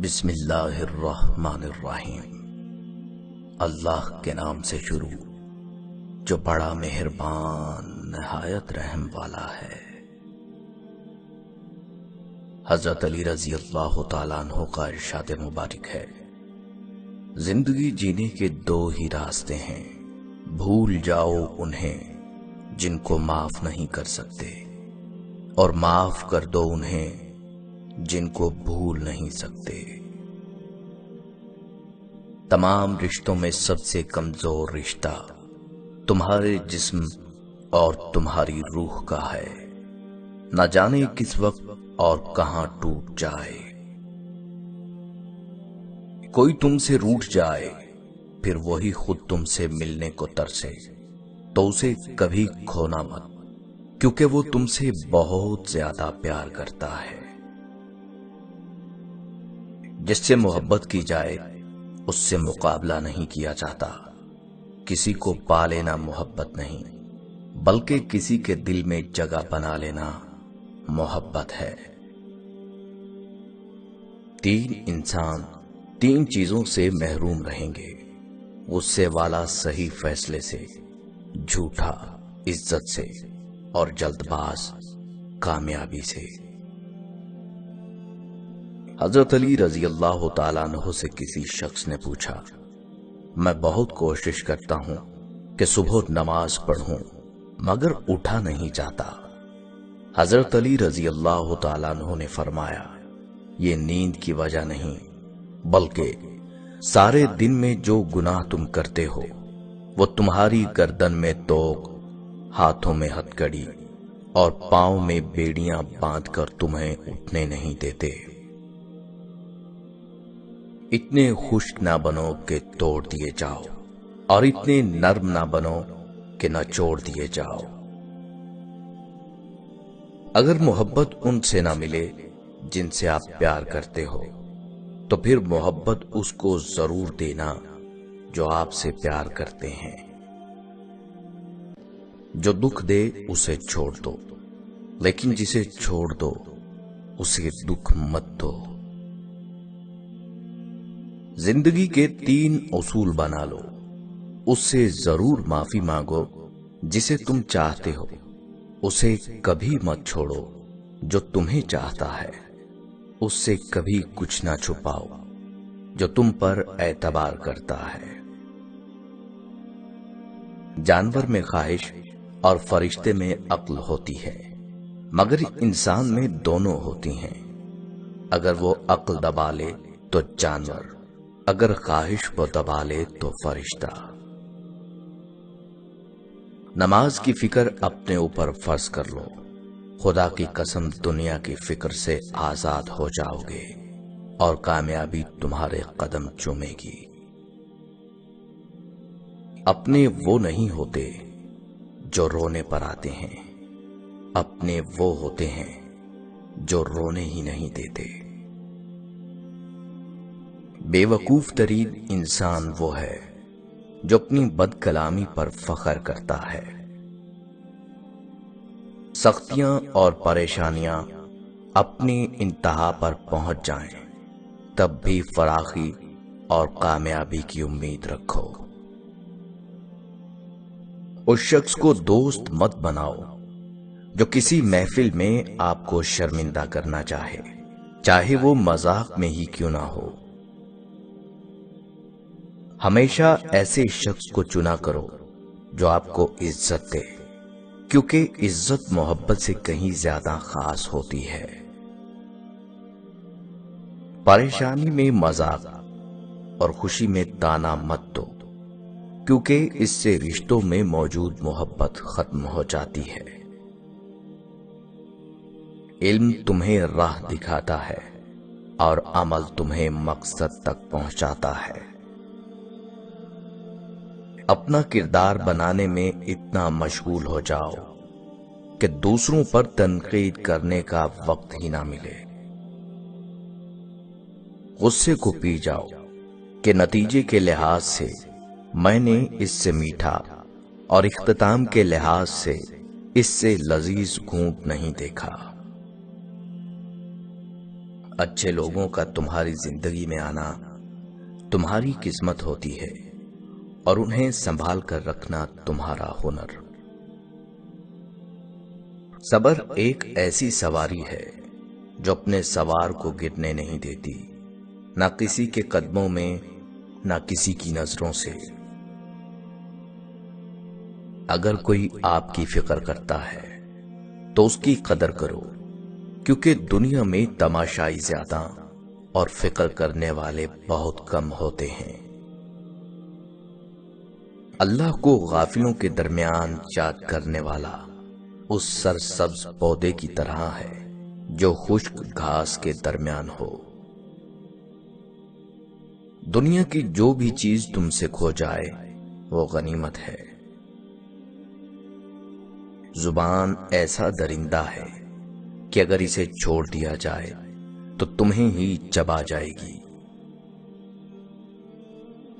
بسم اللہ الرحمن الرحیم۔ اللہ کے نام سے شروع جو بڑا مہربان نہایت رحم والا ہے۔ حضرت علی رضی اللہ تعالیٰ عنہ کا ارشاد مبارک ہے، زندگی جینے کے دو ہی راستے ہیں، بھول جاؤ انہیں جن کو معاف نہیں کر سکتے، اور معاف کر دو انہیں جن کو بھول نہیں سکتے۔ تمام رشتوں میں سب سے کمزور رشتہ تمہارے جسم اور تمہاری روح کا ہے، نہ جانے کس وقت اور کہاں ٹوٹ جائے۔ کوئی تم سے روٹھ جائے پھر وہی خود تم سے ملنے کو ترسے تو اسے کبھی کھونا مت، کیونکہ وہ تم سے بہت زیادہ پیار کرتا ہے۔ جس سے محبت کی جائے اس سے مقابلہ نہیں کیا جاتا۔ کسی کو پا لینا محبت نہیں، بلکہ کسی کے دل میں جگہ بنا لینا محبت ہے۔ تین انسان تین چیزوں سے محروم رہیں گے، غصے والا صحیح فیصلے سے، جھوٹا عزت سے، اور جلد باز کامیابی سے۔ حضرت علی رضی اللہ تعالیٰ عنہ سے کسی شخص نے پوچھا، میں بہت کوشش کرتا ہوں کہ صبح نماز پڑھوں مگر اٹھا نہیں جاتا۔ حضرت علی رضی اللہ تعالیٰ عنہ نے فرمایا، یہ نیند کی وجہ نہیں، بلکہ سارے دن میں جو گناہ تم کرتے ہو وہ تمہاری گردن میں توق، ہاتھوں میں ہتکڑی اور پاؤں میں بیڑیاں باندھ کر تمہیں اٹھنے نہیں دیتے۔ اتنے خشک نہ بنو کہ توڑ دیے جاؤ، اور اتنے نرم نہ بنو کہ نچوڑ دیے جاؤ۔ اگر محبت ان سے نہ ملے جن سے آپ پیار کرتے ہو تو پھر محبت اس کو ضرور دینا جو آپ سے پیار کرتے ہیں۔ جو دکھ دے اسے چھوڑ دو، لیکن جسے چھوڑ دو اسے دکھ مت دو۔ زندگی کے تین اصول بنا لو، اس سے ضرور معافی مانگو جسے تم چاہتے ہو، اسے کبھی مت چھوڑو جو تمہیں چاہتا ہے، اس سے کبھی کچھ نہ چھپاؤ جو تم پر اعتبار کرتا ہے۔ جانور میں خواہش اور فرشتے میں عقل ہوتی ہے، مگر انسان میں دونوں ہوتی ہیں۔ اگر وہ عقل دبا لے تو جانور، اگر خواہش کو دبا لے تو فرشتہ۔ نماز کی فکر اپنے اوپر فرض کر لو، خدا کی قسم دنیا کی فکر سے آزاد ہو جاؤ گے اور کامیابی تمہارے قدم چومے گی۔ اپنے وہ نہیں ہوتے جو رونے پر آتے ہیں، اپنے وہ ہوتے ہیں جو رونے ہی نہیں دیتے۔ بے وقوف ترین انسان وہ ہے جو اپنی بد کلامی پر فخر کرتا ہے۔ سختیاں اور پریشانیاں اپنی انتہا پر پہنچ جائیں تب بھی فراخی اور کامیابی کی امید رکھو۔ اس شخص کو دوست مت بناؤ جو کسی محفل میں آپ کو شرمندہ کرنا چاہے، چاہے وہ مذاق میں ہی کیوں نہ ہو۔ ہمیشہ ایسے شخص کو چنا کرو جو آپ کو عزت دے، کیونکہ عزت محبت سے کہیں زیادہ خاص ہوتی ہے۔ پریشانی میں مذاق اور خوشی میں تانا مت دو، کیونکہ اس سے رشتوں میں موجود محبت ختم ہو جاتی ہے۔ علم تمہیں راہ دکھاتا ہے اور عمل تمہیں مقصد تک پہنچاتا ہے۔ اپنا کردار بنانے میں اتنا مشغول ہو جاؤ کہ دوسروں پر تنقید کرنے کا وقت ہی نہ ملے۔ غصے کو پی جاؤ کہ نتیجے کے لحاظ سے میں نے اس سے میٹھا اور اختتام کے لحاظ سے اس سے لذیذ گھونٹ نہیں دیکھا۔ اچھے لوگوں کا تمہاری زندگی میں آنا تمہاری قسمت ہوتی ہے اور انہیں سنبھال کر رکھنا تمہارا ہنر۔ صبر ایک ایسی سواری ہے جو اپنے سوار کو گرنے نہیں دیتی، نہ کسی کے قدموں میں نہ کسی کی نظروں سے۔ اگر کوئی آپ کی فکر کرتا ہے تو اس کی قدر کرو، کیونکہ دنیا میں تماشائی زیادہ اور فکر کرنے والے بہت کم ہوتے ہیں۔ اللہ کو غافلوں کے درمیان یاد کرنے والا اس سرسبز پودے کی طرح ہے جو خشک گھاس کے درمیان ہو۔ دنیا کی جو بھی چیز تم سے کھو جائے وہ غنیمت ہے۔ زبان ایسا درندہ ہے کہ اگر اسے چھوڑ دیا جائے تو تمہیں ہی چبا جائے گی۔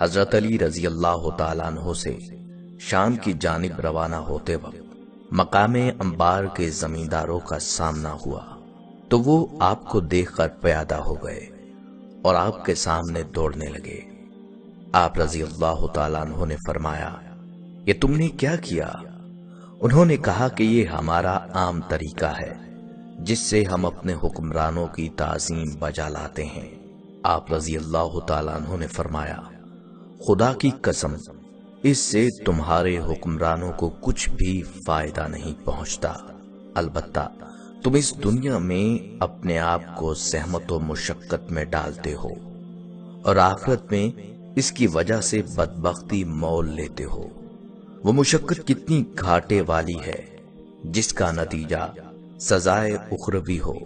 حضرت علی رضی اللہ تعالیٰ عنہ سے شام کی جانب روانہ ہوتے وقت مقام انبار کے زمینداروں کا سامنا ہوا تو وہ آپ کو دیکھ کر پیادہ ہو گئے اور آپ کے سامنے دوڑنے لگے۔ آپ رضی اللہ تعالیٰ عنہ نے فرمایا، یہ تم نے کیا کیا؟ انہوں نے کہا کہ یہ ہمارا عام طریقہ ہے جس سے ہم اپنے حکمرانوں کی تعظیم بجا لاتے ہیں۔ آپ رضی اللہ تعالیٰ عنہ نے فرمایا، خدا کی قسم اس سے تمہارے حکمرانوں کو کچھ بھی فائدہ نہیں پہنچتا، البتہ تم اس دنیا میں اپنے آپ کو زحمت و مشقت میں ڈالتے ہو اور آخرت میں اس کی وجہ سے بدبختی مول لیتے ہو۔ وہ مشقت کتنی گھاٹے والی ہے جس کا نتیجہ سزائے اخروی ہو،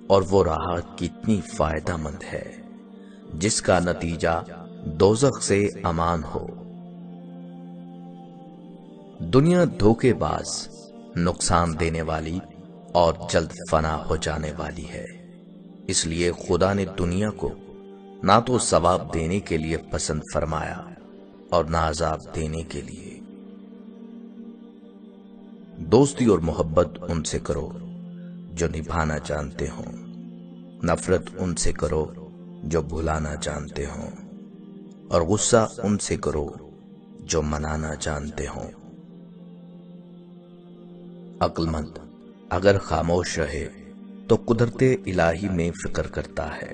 اور وہ راحت کتنی فائدہ مند ہے جس کا نتیجہ دوزخ سے امان ہو۔ دنیا دھوکے باز، نقصان دینے والی اور جلد فنا ہو جانے والی ہے، اس لیے خدا نے دنیا کو نہ تو ثواب دینے کے لیے پسند فرمایا اور نہ عذاب دینے کے لیے۔ دوستی اور محبت ان سے کرو جو نبھانا جانتے ہوں، نفرت ان سے کرو جو بھلانا جانتے ہوں، اور غصہ ان سے کرو جو منانا جانتے ہوں۔ عقل مند اگر خاموش رہے تو قدرت الہی میں فکر کرتا ہے،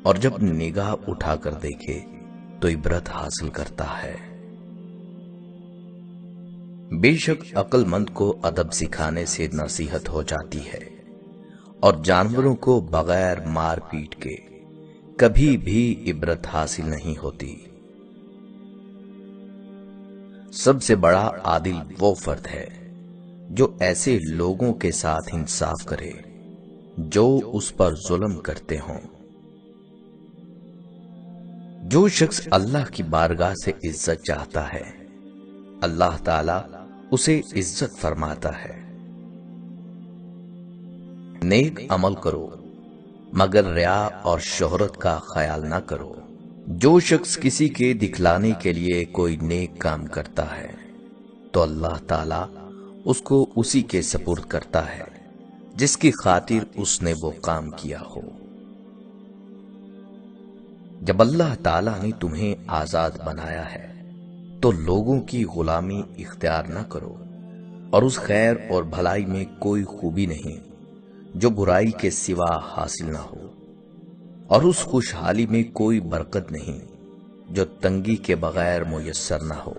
اور جب نگاہ اٹھا کر دیکھے تو عبرت حاصل کرتا ہے۔ بے شک عقل مند کو ادب سکھانے سے نصیحت ہو جاتی ہے، اور جانوروں کو بغیر مار پیٹ کے کبھی بھی عبرت حاصل نہیں ہوتی۔ سب سے بڑا عادل وہ فرد ہے جو ایسے لوگوں کے ساتھ انصاف کرے جو اس پر ظلم کرتے ہوں۔ جو شخص اللہ کی بارگاہ سے عزت چاہتا ہے، اللہ تعالی اسے عزت فرماتا ہے۔ نیک عمل کرو مگر ریا اور شہرت کا خیال نہ کرو۔ جو شخص کسی کے دکھلانے کے لیے کوئی نیک کام کرتا ہے تو اللہ تعالی اس کو اسی کے سپرد کرتا ہے جس کی خاطر اس نے وہ کام کیا ہو۔ جب اللہ تعالی نے تمہیں آزاد بنایا ہے تو لوگوں کی غلامی اختیار نہ کرو، اور اس خیر اور بھلائی میں کوئی خوبی نہیں جو برائی کے سوا حاصل نہ ہو، اور اس خوشحالی میں کوئی برکت نہیں جو تنگی کے بغیر میسر نہ ہو۔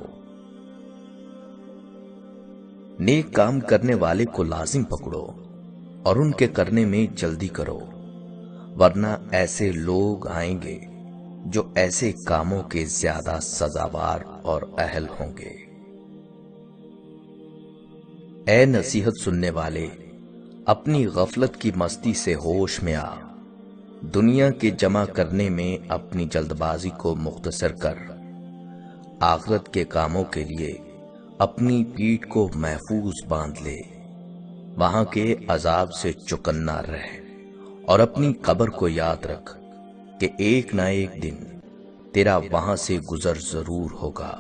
نیک کام کرنے والے کو لازم پکڑو اور ان کے کرنے میں جلدی کرو، ورنہ ایسے لوگ آئیں گے جو ایسے کاموں کے زیادہ سزاوار اور اہل ہوں گے۔ اے نصیحت سننے والے، اپنی غفلت کی مستی سے ہوش میں آ، دنیا کے جمع کرنے میں اپنی جلد بازی کو مختصر کر، آخرت کے کاموں کے لیے اپنی پیٹھ کو محفوظ باندھ لے، وہاں کے عذاب سے چکنا رہ، اور اپنی قبر کو یاد رکھ کہ ایک نہ ایک دن تیرا وہاں سے گزر ضرور ہوگا۔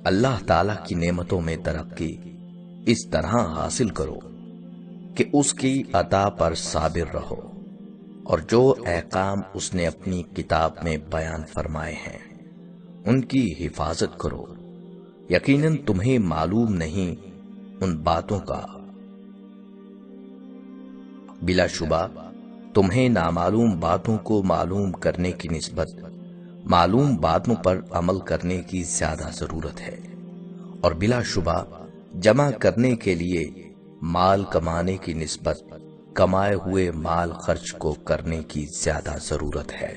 اللہ تعالی کی نعمتوں میں ترقی اس طرح حاصل کرو کہ اس کی عطا پر صابر رہو، اور جو احکام اس نے اپنی کتاب میں بیان فرمائے ہیں ان کی حفاظت کرو۔ یقیناً تمہیں معلوم نہیں ان باتوں کا، بلا شبہ تمہیں نامعلوم باتوں کو معلوم کرنے کی نسبت معلوم باتوں پر عمل کرنے کی زیادہ ضرورت ہے، اور بلا شبہ جمع کرنے کے لیے مال کمانے کی نسبت کمائے ہوئے مال خرچ کو کرنے کی زیادہ ضرورت ہے۔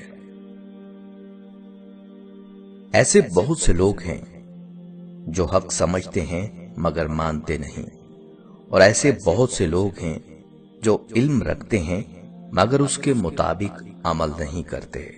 ایسے بہت سے لوگ ہیں جو حق سمجھتے ہیں مگر مانتے نہیں، اور ایسے بہت سے لوگ ہیں جو علم رکھتے ہیں مگر اس کے مطابق عمل نہیں کرتے۔